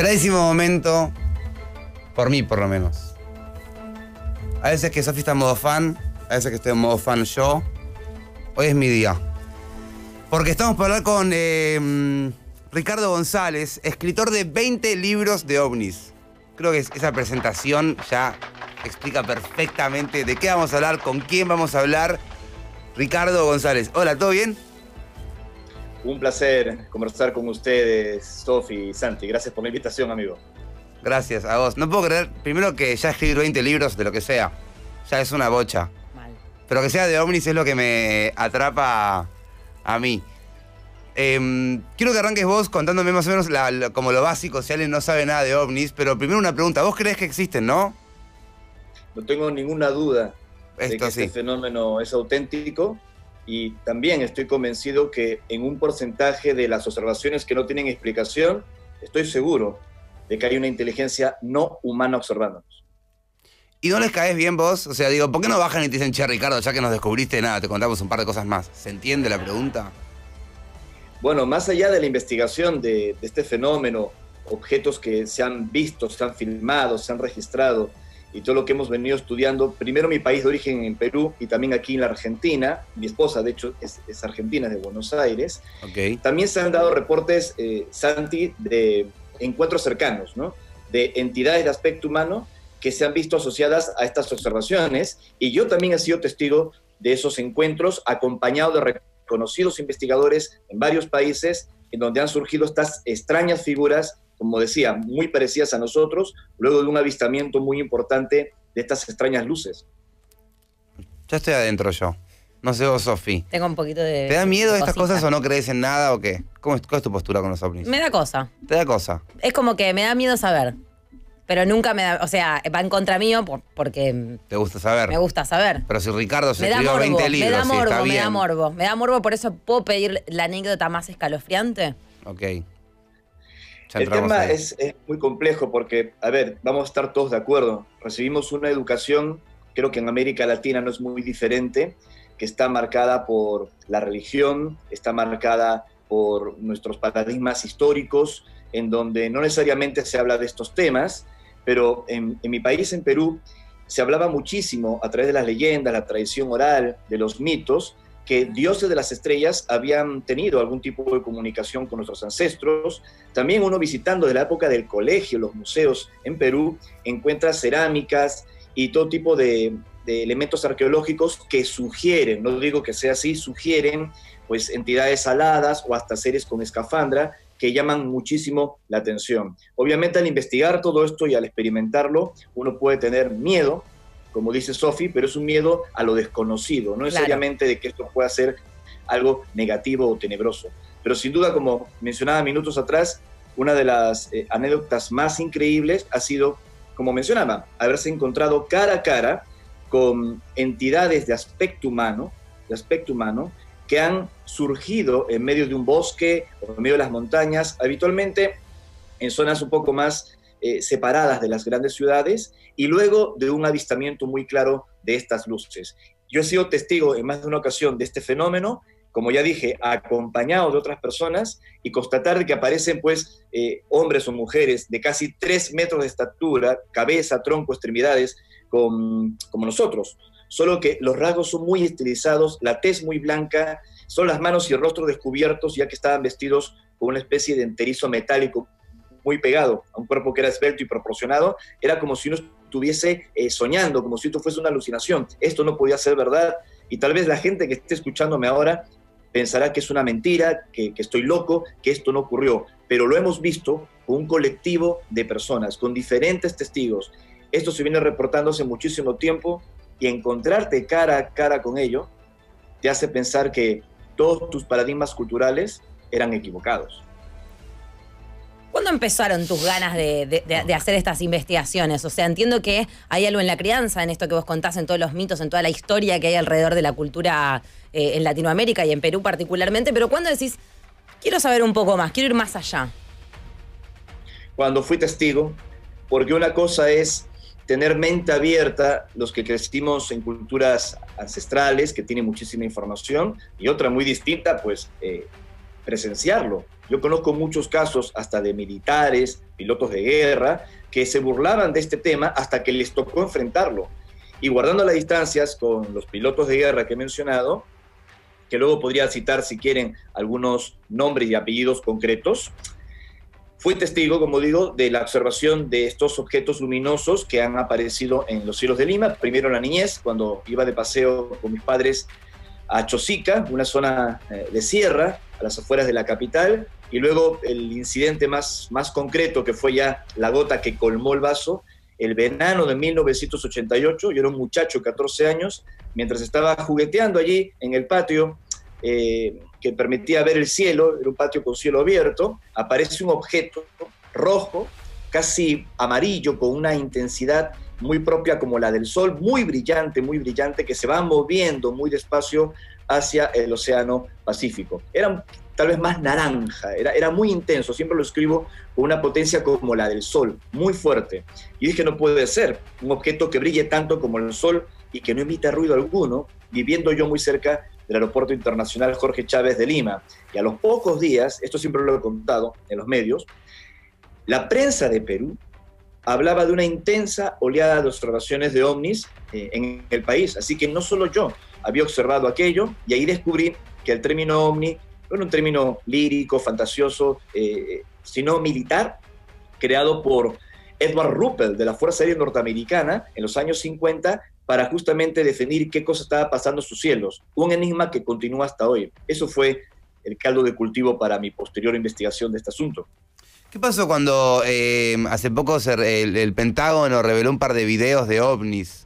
Rarísimo momento, por mí por lo menos. A veces que Sofi está en modo fan, a veces que estoy en modo fan yo. Hoy es mi día. Porque estamos para hablar con Ricardo González, escritor de 20 libros de ovnis. Creo que esa presentación ya explica perfectamente de qué vamos a hablar, con quién vamos a hablar. Ricardo González. Hola, ¿todo bien? Un placer conversar con ustedes, Sofi y Santi. Gracias por la invitación, amigo. Gracias a vos. No puedo creer, primero, que ya escribir 20 libros de lo que sea. Ya es una bocha. Mal. Pero que sea de ovnis es lo que me atrapa a mí. Quiero que arranques vos contándome más o menos como lo básico, si alguien no sabe nada de ovnis. Pero primero una pregunta. ¿Vos creés que existen, no? No tengo ninguna duda de que sí. este fenómeno es auténtico. Y también estoy convencido que en un porcentaje de las observaciones que no tienen explicación, estoy seguro de que hay una inteligencia no humana observándonos. ¿Y no les caes bien vos? O sea, digo, ¿por qué no bajan y te dicen, che, Ricardo, ya que nos descubriste, nada, te contamos un par de cosas más? ¿Se entiende la pregunta? Bueno, más allá de la investigación de este fenómeno, objetos que se han visto, se han filmado, se han registrado, y todo lo que hemos venido estudiando, primero mi país de origen en Perú y también aquí en la Argentina, mi esposa de hecho es argentina, de Buenos Aires. Okay. También se han dado reportes, Santi, de encuentros cercanos, ¿no? De entidades de aspecto humano que se han visto asociadas a estas observaciones, y yo también he sido testigo de esos encuentros, acompañado de reconocidos investigadores en varios países, en donde han surgido estas extrañas figuras, como decía, muy parecidas a nosotros, luego de un avistamiento muy importante de estas extrañas luces. Ya estoy adentro yo. No sé vos, Sofi. Tengo un poquito de... ¿Te da miedo estas cosas o no crees en nada o qué? ¿Cuál es tu postura con los ovnis? Me da cosa. ¿Te da cosa? Es como que me da miedo saber. Pero nunca me da... O sea, va en contra mío porque... ¿Te gusta saber? Me gusta saber. Pero si Ricardo se escribió 20 libros, me da morbo, está bien. me da morbo. Me da morbo, por eso puedo pedir la anécdota más escalofriante. Ok. El tema es muy complejo porque, a ver, vamos a estar todos de acuerdo. Recibimos una educación, creo que en América Latina no es muy diferente, que está marcada por la religión, está marcada por nuestros paradigmas históricos, en donde no necesariamente se habla de estos temas, pero en mi país, en Perú, se hablaba muchísimo a través de las leyendas, la tradición oral, de los mitos, que dioses de las estrellas habían tenido algún tipo de comunicación con nuestros ancestros. También uno visitando de la época del colegio, los museos en Perú, encuentra cerámicas y todo tipo de elementos arqueológicos que sugieren, no digo que sea así, sugieren pues entidades aladas o hasta seres con escafandra que llaman muchísimo la atención. Obviamente al investigar todo esto y al experimentarlo, uno puede tener miedo, como dice Sofi, pero es un miedo a lo desconocido, no necesariamente de que esto pueda ser algo negativo o tenebroso. Pero sin duda, como mencionaba minutos atrás, una de las anécdotas más increíbles ha sido, como mencionaba, haberse encontrado cara a cara con entidades de aspecto humano que han surgido en medio de un bosque o en medio de las montañas, habitualmente en zonas un poco más separadas de las grandes ciudades, y luego de un avistamiento muy claro de estas luces. Yo he sido testigo en más de una ocasión de este fenómeno, como ya dije, acompañado de otras personas, y constatar de que aparecen pues hombres o mujeres de casi 3 metros de estatura, cabeza, tronco, extremidades, como nosotros, solo que los rasgos son muy estilizados, la tez muy blanca, son las manos y el rostro descubiertos, ya que estaban vestidos con una especie de enterizo metálico muy pegado a un cuerpo que era esbelto y proporcionado. Era como si uno estuviese soñando, como si esto fuese una alucinación. Esto no podía ser verdad, y tal vez la gente que esté escuchándome ahora pensará que es una mentira, que estoy loco, que esto no ocurrió, pero lo hemos visto con un colectivo de personas, con diferentes testigos. Esto se viene reportando hace muchísimo tiempo, y encontrarte cara a cara con ello te hace pensar que todos tus paradigmas culturales eran equivocados. ¿Cuándo empezaron tus ganas de hacer estas investigaciones? O sea, entiendo que hay algo en la crianza, en esto que vos contás, en todos los mitos, en toda la historia que hay alrededor de la cultura en Latinoamérica y en Perú particularmente, pero ¿cuándo decís, quiero saber un poco más, quiero ir más allá? Cuando fui testigo, porque una cosa es tener mente abierta, los que crecimos en culturas ancestrales, que tienen muchísima información, y otra muy distinta, pues presenciarlo. Yo conozco muchos casos hasta de militares, pilotos de guerra, que se burlaban de este tema hasta que les tocó enfrentarlo. Y guardando las distancias con los pilotos de guerra que he mencionado, que luego podría citar, si quieren, algunos nombres y apellidos concretos, fui testigo, como digo, de la observación de estos objetos luminosos que han aparecido en los cielos de Lima. Primero en la niñez, cuando iba de paseo con mis padres a Chosica, una zona de sierra, a las afueras de la capital, y luego el incidente más concreto, que fue ya la gota que colmó el vaso, el verano de 1988, yo era un muchacho de 14 años, mientras estaba jugueteando allí en el patio, que permitía ver el cielo, era un patio con cielo abierto, aparece un objeto rojo, casi amarillo, con una intensidad muy propia como la del sol, muy brillante, que se va moviendo muy despacio hacia el océano Pacífico. Era tal vez más naranja, era muy intenso, siempre lo escribo con una potencia como la del sol, muy fuerte. Y dije, no puede ser un objeto que brille tanto como el sol y que no emita ruido alguno, viviendo yo muy cerca del Aeropuerto Internacional Jorge Chávez de Lima. Y a los pocos días, esto siempre lo he contado en los medios, la prensa de Perú hablaba de una intensa oleada de observaciones de ovnis en el país. Así que no solo yo había observado aquello, y ahí descubrí que el término ovni no era un término lírico, fantasioso, sino militar, creado por Edward Ruppel de la Fuerza Aérea Norteamericana en los años 50 para justamente definir qué cosa estaba pasando en sus cielos. Un enigma que continúa hasta hoy. Eso fue el caldo de cultivo para mi posterior investigación de este asunto. ¿Qué pasó cuando hace poco el Pentágono reveló un par de videos de ovnis?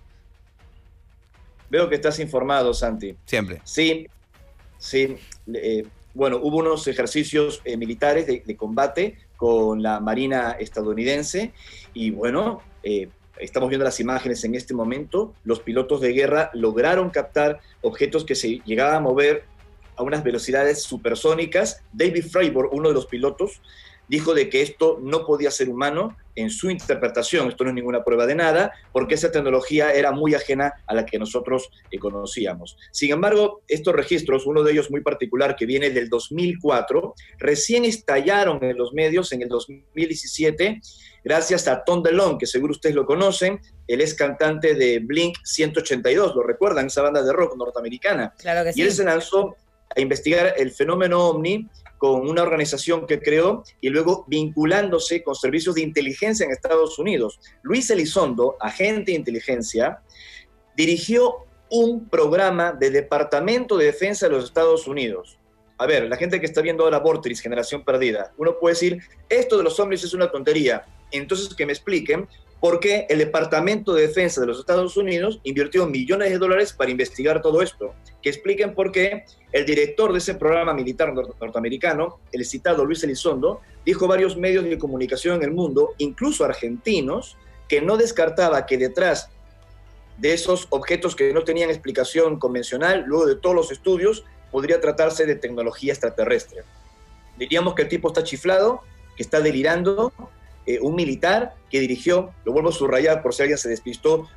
Veo que estás informado, Santi. Siempre. Sí. Bueno, hubo unos ejercicios militares de combate con la Marina estadounidense y bueno, estamos viendo las imágenes en este momento. Los pilotos de guerra lograron captar objetos que se llegaban a mover a unas velocidades supersónicas. David Fravor, uno de los pilotos, dijo de que esto no podía ser humano en su interpretación. Esto no es ninguna prueba de nada, porque esa tecnología era muy ajena a la que nosotros conocíamos. Sin embargo, estos registros, uno de ellos muy particular que viene del 2004, recién estallaron en los medios en el 2017, gracias a Tom DeLonge, que seguro ustedes lo conocen. Él es cantante de Blink 182, ¿lo recuerdan? Esa banda de rock norteamericana. Claro que sí. Y él se lanzó a investigar el fenómeno ovni con una organización que creó y luego vinculándose con servicios de inteligencia en Estados Unidos. Luis Elizondo, agente de inteligencia, dirigió un programa del Departamento de Defensa de los Estados Unidos. A ver, la gente que está viendo ahora Vortrix, Generación Perdida, uno puede decir, esto de los ovnis es una tontería. Entonces que me expliquen por qué el Departamento de Defensa de los Estados Unidos invirtió millones de dólares para investigar todo esto. Que expliquen por qué el director de ese programa militar norteamericano, el citado Luis Elizondo, dijo a varios medios de comunicación en el mundo, incluso argentinos, que no descartaba que detrás de esos objetos que no tenían explicación convencional, luego de todos los estudios, podría tratarse de tecnología extraterrestre. Diríamos que el tipo está chiflado, que está delirando. Un militar que dirigió, lo vuelvo a subrayar por si alguien se despistó,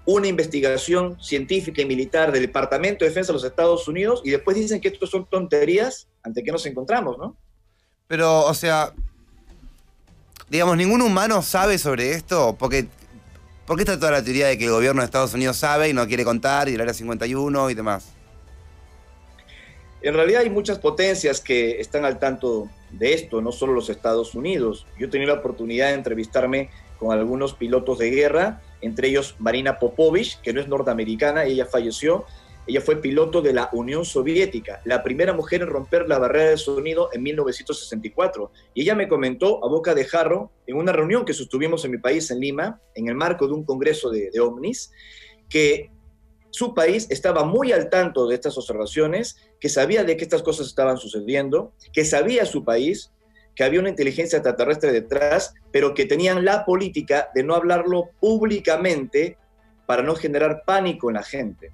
una investigación científica y militar del Departamento de Defensa de los Estados Unidos, y después dicen que esto son tonterías ante que nos encontramos, ¿no? Pero, o sea, digamos, ¿ningún humano sabe sobre esto? ¿Por qué está toda la teoría de que el gobierno de Estados Unidos sabe y no quiere contar, y el Área 51 y demás? En realidad hay muchas potencias que están al tanto de esto, no solo los Estados Unidos. Yo he tenido la oportunidad de entrevistarme con algunos pilotos de guerra, entre ellos Marina Popovich, que no es norteamericana, ella falleció. Ella fue piloto de la Unión Soviética, la primera mujer en romper la barrera de sonido en 1964. Y ella me comentó a boca de jarro, en una reunión que sostuvimos en mi país, en Lima, en el marco de un congreso de ovnis, que su país estaba muy al tanto de estas observaciones, que sabía de que estas cosas estaban sucediendo, que sabía su país que había una inteligencia extraterrestre detrás, pero que tenían la política de no hablarlo públicamente para no generar pánico en la gente.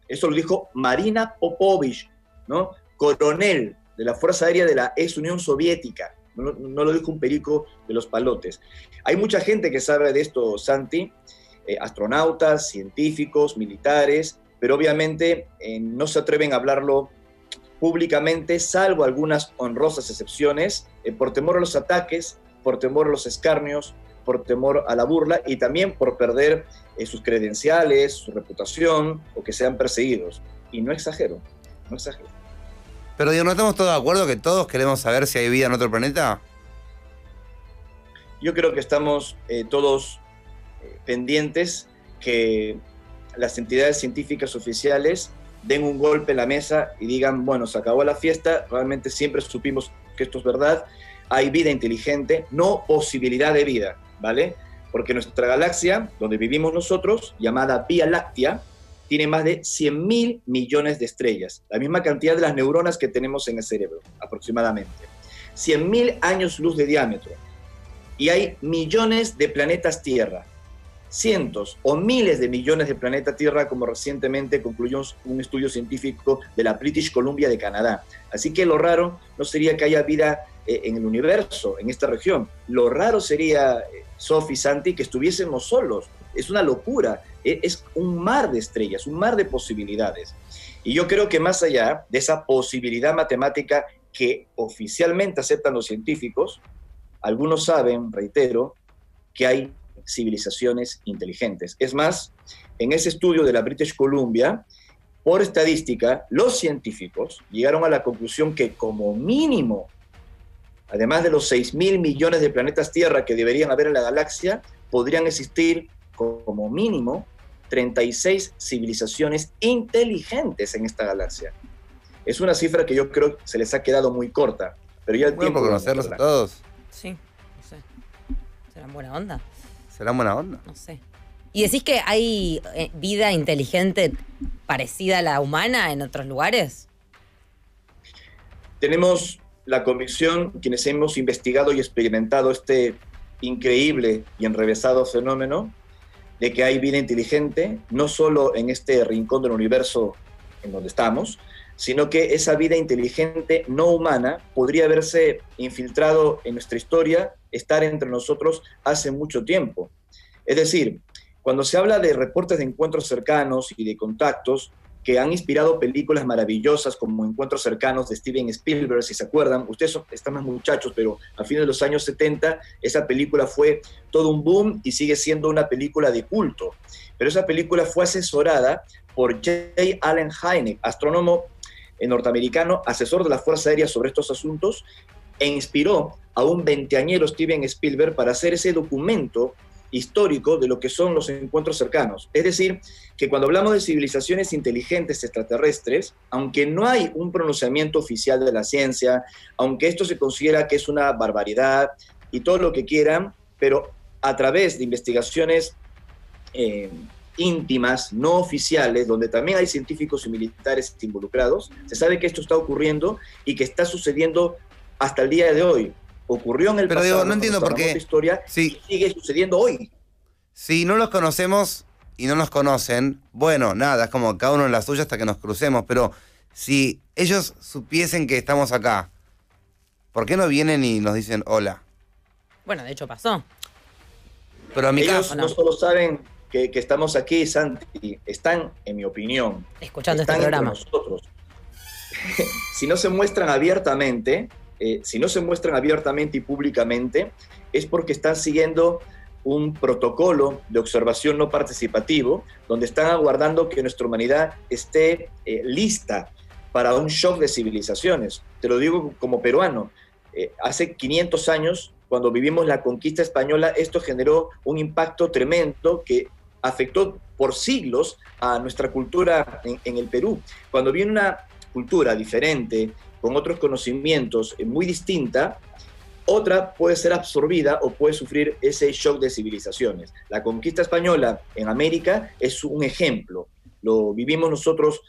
Eso lo dijo Marina Popovich, ¿no? Coronel de la Fuerza Aérea de la ex Unión Soviética. No lo dijo un perico de los palotes. Hay mucha gente que sabe de esto, Santi, astronautas, científicos, militares, pero obviamente no se atreven a hablarlo públicamente, salvo algunas honrosas excepciones, por temor a los ataques, por temor a los escarnios, por temor a la burla y también por perder sus credenciales, su reputación o que sean perseguidos. Y no exagero, no exagero. Pero digo, ¿no estamos todos de acuerdo que todos queremos saber si hay vida en otro planeta? Yo creo que estamos todos pendientes que las entidades científicas oficiales den un golpe en la mesa y digan, bueno, se acabó la fiesta, realmente siempre supimos que esto es verdad, hay vida inteligente, no posibilidad de vida, ¿vale? Porque nuestra galaxia, donde vivimos nosotros, llamada Vía Láctea, tiene más de 100.000 millones de estrellas, la misma cantidad de las neuronas que tenemos en el cerebro, aproximadamente. 100.000 años luz de diámetro. Y hay millones de planetas Tierra, cientos o miles de millones de planetas Tierra, como recientemente concluyó un estudio científico de la British Columbia de Canadá. Así que lo raro no sería que haya vida en el universo, en esta región. Lo raro sería, Sofi, Santi, que estuviésemos solos. Es una locura, es un mar de estrellas, un mar de posibilidades. Y yo creo que más allá de esa posibilidad matemática que oficialmente aceptan los científicos, algunos saben, reitero, que hay civilizaciones inteligentes. Es más, en ese estudio de la British Columbia, por estadística, los científicos llegaron a la conclusión que como mínimo, además de los 6.000 millones de planetas Tierra que deberían haber en la galaxia, podrían existir como mínimo 36 civilizaciones inteligentes en esta galaxia. Es una cifra que yo creo que se les ha quedado muy corta, pero ya el tiempo... Por conocerlos a todos. Sí, no sé. ¿Serán buena onda? ¿Serán buena onda? No sé. ¿Y decís que hay vida inteligente parecida a la humana en otros lugares? Tenemos la convicción, quienes hemos investigado y experimentado este increíble y enrevesado fenómeno, de que hay vida inteligente, no solo en este rincón del universo en donde estamos, sino que esa vida inteligente no humana podría haberse infiltrado en nuestra historia, estar entre nosotros hace mucho tiempo. Es decir, cuando se habla de reportes de encuentros cercanos y de contactos que han inspirado películas maravillosas como Encuentros Cercanos de Steven Spielberg, si se acuerdan, ustedes están más muchachos, pero a fines de los años 70 esa película fue todo un boom y sigue siendo una película de culto. Pero esa película fue asesorada por J. Allen Hynek, astrónomo norteamericano, asesor de la Fuerza Aérea sobre estos asuntos, e inspiró a un veinteañero Steven Spielberg para hacer ese documento histórico de lo que son los encuentros cercanos. Es decir, que cuando hablamos de civilizaciones inteligentes extraterrestres, aunque no hay un pronunciamiento oficial de la ciencia, aunque esto se considera que es una barbaridad y todo lo que quieran, pero a través de investigaciones íntimas, no oficiales, donde también hay científicos y militares involucrados, se sabe que esto está ocurriendo y que está sucediendo hasta el día de hoy. Ocurrió en el pasado, digo, no entiendo por qué historia, sí, y sigue sucediendo hoy. Si no los conocemos y no nos conocen, bueno, nada, es como cada uno en la suya hasta que nos crucemos, pero si ellos supiesen que estamos acá, ¿por qué no vienen y nos dicen hola? Bueno, de hecho pasó. Pero a mi ellos caso no solo saben que estamos aquí, Santi, están, en mi opinión, escuchando este programa. Nosotros. Si no se muestran abiertamente, y públicamente, es porque están siguiendo un protocolo de observación no participativo, donde están aguardando que nuestra humanidad esté lista para un shock de civilizaciones. Te lo digo como peruano. Hace 500 años, cuando vivimos la conquista española, esto generó un impacto tremendo que afectó por siglos a nuestra cultura en el Perú. Cuando viene una cultura diferente, con otros conocimientos muy distinta, otra puede ser absorbida o puede sufrir ese shock de civilizaciones. La conquista española en América es un ejemplo. Lo vivimos nosotros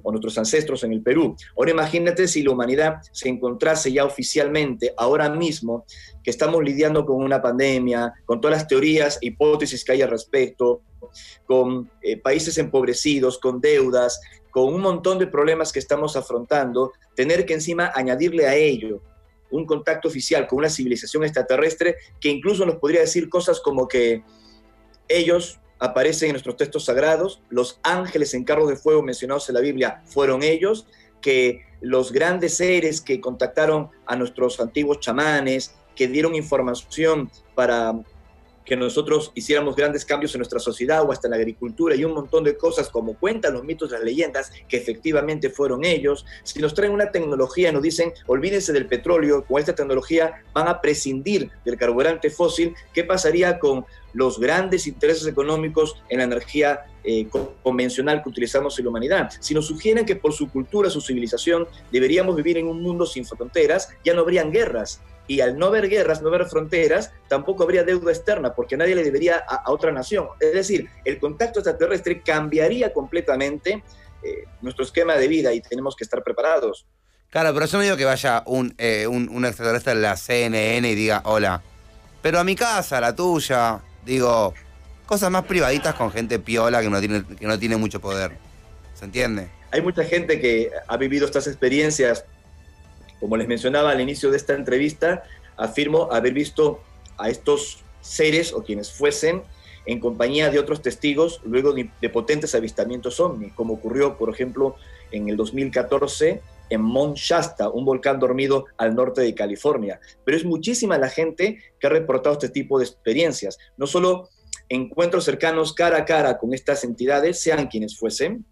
o nuestros ancestros en el Perú. Ahora imagínate si la humanidad se encontrase ya oficialmente, ahora mismo, que estamos lidiando con una pandemia, con todas las teorías e hipótesis que hay al respecto, con países empobrecidos, con deudas, con un montón de problemas que estamos afrontando, tener que encima añadirle a ello un contacto oficial con una civilización extraterrestre que incluso nos podría decir cosas como que ellos aparecen en nuestros textos sagrados, los ángeles en carros de fuego mencionados en la Biblia fueron ellos, que los grandes seres que contactaron a nuestros antiguos chamanes, que dieron información para que nosotros hiciéramos grandes cambios en nuestra sociedad o hasta en la agricultura y un montón de cosas, como cuentan los mitos, las leyendas, que efectivamente fueron ellos. Si nos traen una tecnología y nos dicen, olvídense del petróleo, con esta tecnología van a prescindir del carburante fósil, ¿qué pasaría con los grandes intereses económicos en la energía convencional que utilizamos en la humanidad? Si nos sugieren que por su cultura, su civilización, deberíamos vivir en un mundo sin fronteras, ya no habrían guerras. Y al no haber guerras, no haber fronteras, tampoco habría deuda externa, porque nadie le debería a otra nación. Es decir, el contacto extraterrestre cambiaría completamente nuestro esquema de vida y tenemos que estar preparados. Claro, pero yo no digo que vaya un extraterrestre en la CNN y diga, hola, pero a mi casa, a la tuya, digo, cosas más privaditas con gente piola que no tiene mucho poder. ¿Se entiende? Hay mucha gente que ha vivido estas experiencias. Como les mencionaba al inicio de esta entrevista, afirmo haber visto a estos seres o quienes fuesen en compañía de otros testigos luego de potentes avistamientos ovni, como ocurrió, por ejemplo, en el 2014 en Mount Shasta, un volcán dormido al norte de California. Pero es muchísima la gente que ha reportado este tipo de experiencias. No solo encuentros cercanos cara a cara con estas entidades, sean quienes fuesen,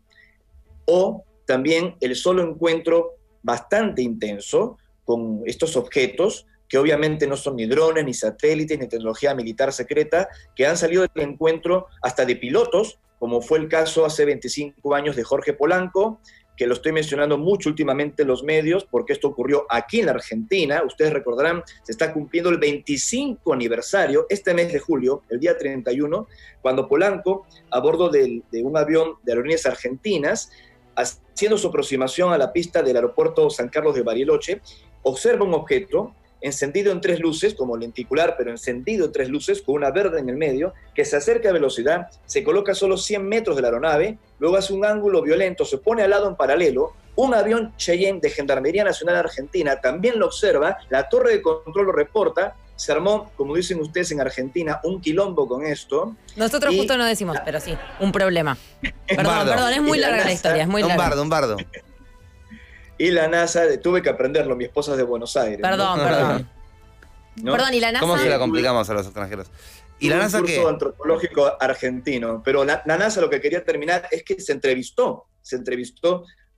o también el solo encuentro bastante intenso con estos objetos, que obviamente no son ni drones, ni satélites, ni tecnología militar secreta, que han salido del encuentro hasta de pilotos, como fue el caso hace 25 años de Jorge Polanco, que lo estoy mencionando mucho últimamente en los medios, porque esto ocurrió aquí en la Argentina. Ustedes recordarán, se está cumpliendo el 25 aniversario, este mes de julio, el día 31, cuando Polanco, a bordo de un avión de Aerolíneas Argentinas, haciendo su aproximación a la pista del aeropuerto San Carlos de Bariloche, observa un objeto encendido en 3 luces, como lenticular, pero encendido en 3 luces, con una verde en el medio, que se acerca a velocidad, se coloca a solo 100 metros de la aeronave, luego hace un ángulo violento, se pone al lado en paralelo, un avión Cheyenne de Gendarmería Nacional Argentina también lo observa, la torre de control lo reporta, se armó, como dicen ustedes en Argentina, un quilombo con esto. Nosotros justo no decimos, pero sí, un problema. Perdón, es muy larga la historia, es muy larga. Un bardo. Y la NASA, tuve que aprenderlo, mi esposa es de Buenos Aires. Perdón. ¿No? Perdón, ¿y la NASA? ¿Cómo se la complicamos a los extranjeros? ¿Y la NASA qué? Un curso antropológico argentino. Pero la NASA, lo que quería terminar es que se entrevistó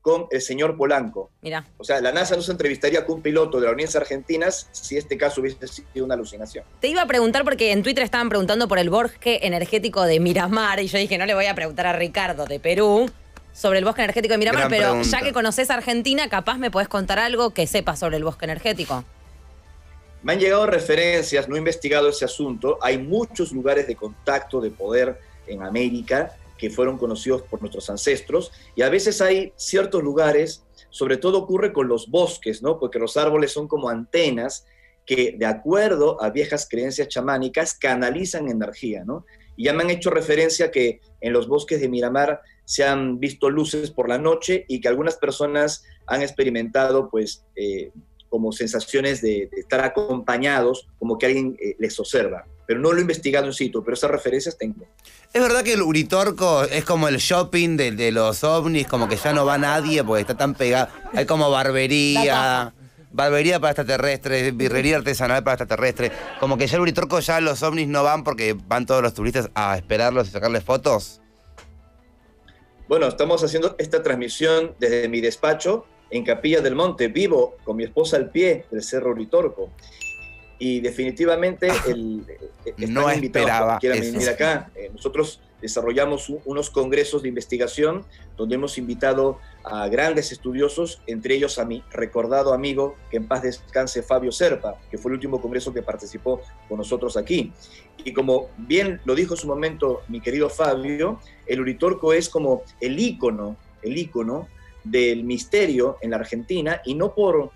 con el señor Polanco. Mira. O sea, la NASA no se entrevistaría con un piloto de las Aerolíneas Argentinas si este caso hubiese sido una alucinación. Te iba a preguntar porque en Twitter estaban preguntando por el bosque energético de Miramar y yo dije, no le voy a preguntar a Ricardo de Perú sobre el bosque energético de Miramar, pero pregunta. Ya que conoces Argentina, capaz me podés contar algo que sepas sobre el bosque energético. Me han llegado referencias, no he investigado ese asunto. Hay muchos lugares de contacto, de poder en América que fueron conocidos por nuestros ancestros, y a veces hay ciertos lugares, sobre todo ocurre con los bosques, ¿no? Porque los árboles son como antenas que, de acuerdo a viejas creencias chamánicas, canalizan energía, ¿no? Y ya me han hecho referencia que en los bosques de Miramar se han visto luces por la noche y que algunas personas han experimentado, pues, como sensaciones de estar acompañados, como que alguien les observa. Pero no lo he investigado in situ, pero esas referencias tengo. ¿Es verdad que el Uritorco es como el shopping de los ovnis, como que ya no va nadie porque está tan pegado? Hay como barbería para extraterrestres, birrería artesanal para extraterrestres. Como que ya el Uritorco, ya los ovnis no van porque van todos los turistas a esperarlos y sacarles fotos. Bueno, estamos haciendo esta transmisión desde mi despacho en Capilla del Monte, vivo con mi esposa al pie del Cerro Uritorco. Y definitivamente no esperaba quieran venir acá. Nosotros desarrollamos unos congresos de investigación donde hemos invitado a grandes estudiosos, entre ellos a mi recordado amigo, que en paz descanse, Fabio Serpa, que fue el último congreso que participó con nosotros aquí. Y como bien lo dijo en su momento mi querido Fabio, el Uritorco es como el ícono del misterio en la Argentina, y no por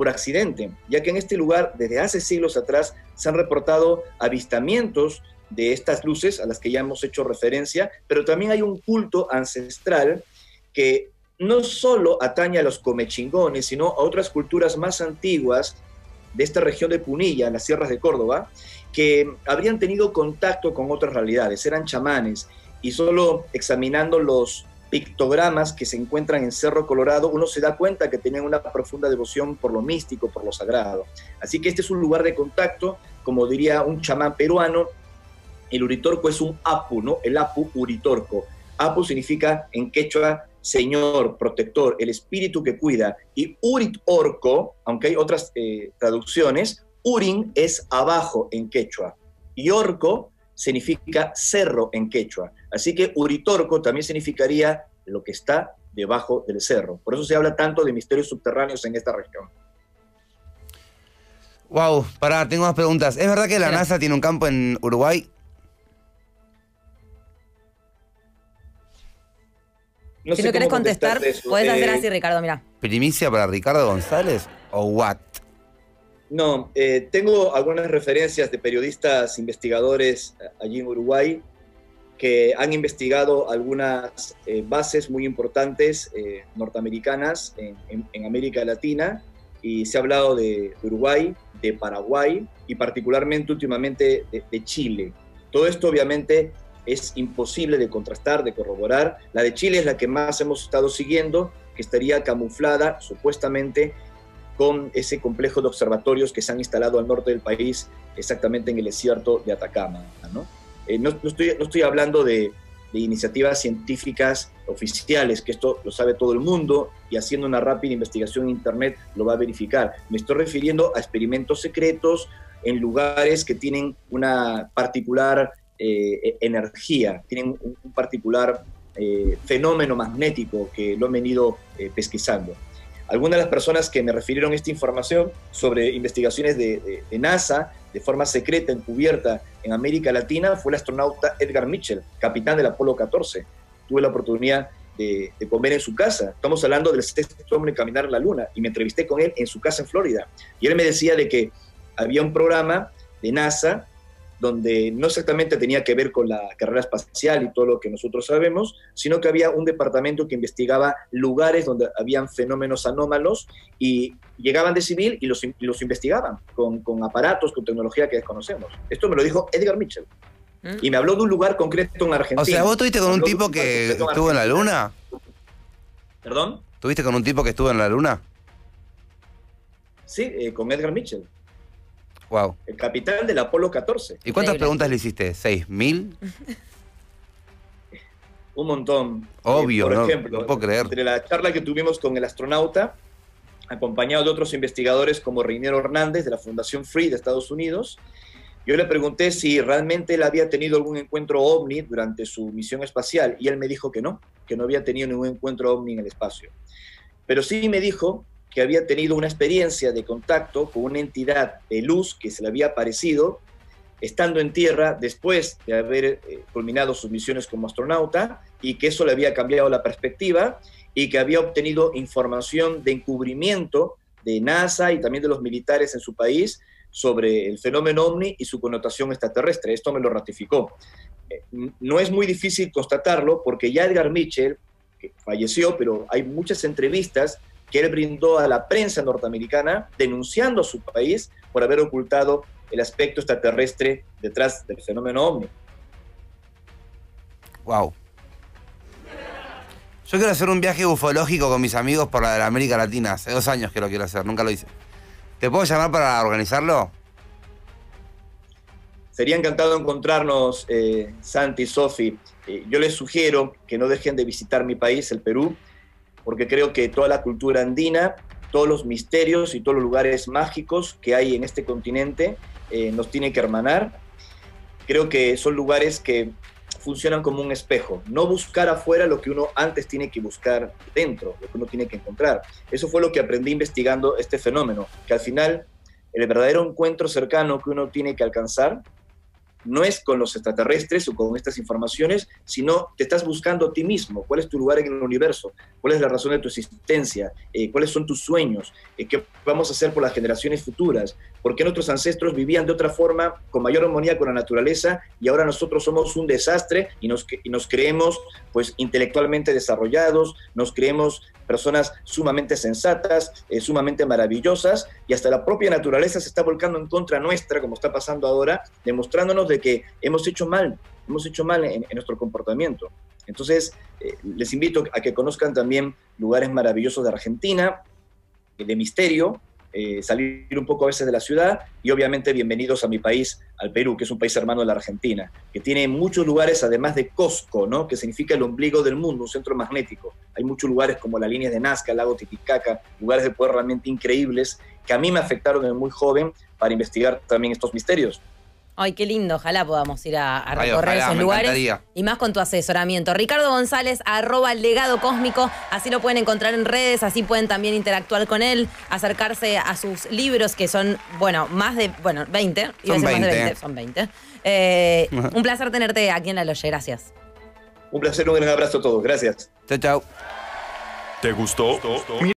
accidente, ya que en este lugar desde hace siglos atrás se han reportado avistamientos de estas luces a las que ya hemos hecho referencia, pero también hay un culto ancestral que no solo atañe a los comechingones, sino a otras culturas más antiguas de esta región de Punilla, en las sierras de Córdoba, que habrían tenido contacto con otras realidades, eran chamanes, y solo examinando los pictogramas que se encuentran en Cerro Colorado, uno se da cuenta que tenían una profunda devoción por lo místico, por lo sagrado. Así que este es un lugar de contacto, como diría un chamán peruano. El Uritorco es un apu, ¿no? El apu Uritorco. Apu significa en quechua señor, protector, el espíritu que cuida. Y Uritorco, aunque hay otras traducciones, Urin es abajo en quechua. Y Orco significa cerro en quechua. Así que Uritorco también significaría lo que está debajo del cerro. Por eso se habla tanto de misterios subterráneos en esta región. Wow, pará, tengo más preguntas. ¿Es verdad que la NASA tiene un campo en Uruguay? No si no querés contestar, podés hacer así, Ricardo, mirá. ¿Primicia para Ricardo González o what? No, tengo algunas referencias de periodistas investigadores allí en Uruguay que han investigado algunas bases muy importantes norteamericanas en América Latina, y se ha hablado de Uruguay, de Paraguay y particularmente últimamente de Chile. Todo esto obviamente es imposible de contrastar, de corroborar. La de Chile es la que más hemos estado siguiendo, que estaría camuflada supuestamente con ese complejo de observatorios que se han instalado al norte del país, exactamente en el desierto de Atacama, ¿no? No estoy hablando de iniciativas científicas oficiales, que esto lo sabe todo el mundo, y haciendo una rápida investigación en Internet lo va a verificar. Me estoy refiriendo a experimentos secretos en lugares que tienen una particular energía, tienen un particular fenómeno magnético que lo han venido pesquisando. Algunas de las personas que me refirieron esta información sobre investigaciones de NASA de forma secreta, encubierta en América Latina, fue el astronauta Edgar Mitchell, capitán del Apolo 14. Tuve la oportunidad de comer en su casa. Estamos hablando del sexto hombre en caminar en la Luna, y me entrevisté con él en su casa en Florida. Y él me decía de que había un programa de NASA donde no exactamente tenía que ver con la carrera espacial y todo lo que nosotros sabemos, sino que había un departamento que investigaba lugares donde habían fenómenos anómalos, y llegaban de civil y los investigaban con aparatos, con tecnología que desconocemos. Esto me lo dijo Edgar Mitchell. Y me habló de un lugar concreto en Argentina. O sea, ¿vos estuviste con un tipo que estuvo en la Luna? ¿Perdón? ¿Tuviste con un tipo que estuvo en la Luna? Sí, con Edgar Mitchell. Wow. El capitán del Apolo 14. ¿Y cuántas preguntas le hiciste? ¿6.000? Un montón. Obvio, por ejemplo, no puedo creer. Entre la charla que tuvimos con el astronauta, acompañado de otros investigadores como Reiniero Hernández de la Fundación Free de Estados Unidos, yo le pregunté si realmente él había tenido algún encuentro ovni durante su misión espacial, y él me dijo que no había tenido ningún encuentro ovni en el espacio. Pero sí me dijo que había tenido una experiencia de contacto con una entidad de luz que se le había aparecido estando en tierra después de haber culminado sus misiones como astronauta, y que eso le había cambiado la perspectiva, y que había obtenido información de encubrimiento de NASA y también de los militares en su país sobre el fenómeno OVNI y su connotación extraterrestre. Esto me lo ratificó. No es muy difícil constatarlo, porque ya Edgar Mitchell, que falleció, pero hay muchas entrevistas que él brindó a la prensa norteamericana denunciando a su país por haber ocultado el aspecto extraterrestre detrás del fenómeno OVNI. Wow. Yo quiero hacer un viaje ufológico con mis amigos por la América Latina. Hace 2 años que lo quiero hacer, nunca lo hice. ¿Te puedo llamar para organizarlo? Sería encantado encontrarnos, Santi, Sofi. Yo les sugiero que no dejen de visitar mi país, el Perú, porque creo que toda la cultura andina, todos los misterios y todos los lugares mágicos que hay en este continente nos tienen que hermanar. Creo que son lugares que funcionan como un espejo. No buscar afuera lo que uno antes tiene que buscar dentro, lo que uno tiene que encontrar. Eso fue lo que aprendí investigando este fenómeno, que al final el verdadero encuentro cercano que uno tiene que alcanzar no es con los extraterrestres o con estas informaciones, sino te estás buscando a ti mismo. ¿Cuál es tu lugar en el universo? ¿Cuál es la razón de tu existencia? ¿Cuáles son tus sueños? ¿Qué vamos a hacer por las generaciones futuras? ¿Por qué nuestros ancestros vivían de otra forma, con mayor armonía con la naturaleza, y ahora nosotros somos un desastre y nos creemos pues intelectualmente desarrollados, nos creemos personas sumamente sensatas, sumamente maravillosas, y hasta la propia naturaleza se está volcando en contra nuestra, como está pasando ahora, demostrándonos de que hemos hecho mal en nuestro comportamiento? Entonces, les invito a que conozcan también lugares maravillosos de Argentina, de misterio, salir un poco a veces de la ciudad y obviamente bienvenidos a mi país, al Perú, que es un país hermano de la Argentina, que tiene muchos lugares además de Cusco, ¿no? Que significa el ombligo del mundo, un centro magnético. Hay muchos lugares como las líneas de Nazca, el lago Titicaca, lugares de poder realmente increíbles que a mí me afectaron desde muy joven para investigar también estos misterios. Ay, qué lindo. Ojalá podamos ir a recorrer esos lugares. Y más con tu asesoramiento. Ricardo González, @Legado Cósmico. Así lo pueden encontrar en redes, así pueden también interactuar con él, acercarse a sus libros, que son, más de 20. Son 20. Son 20. Un placer tenerte aquí en La Loye. Gracias. Un placer, un gran abrazo a todos. Gracias. Chao, chao. ¿Te gustó?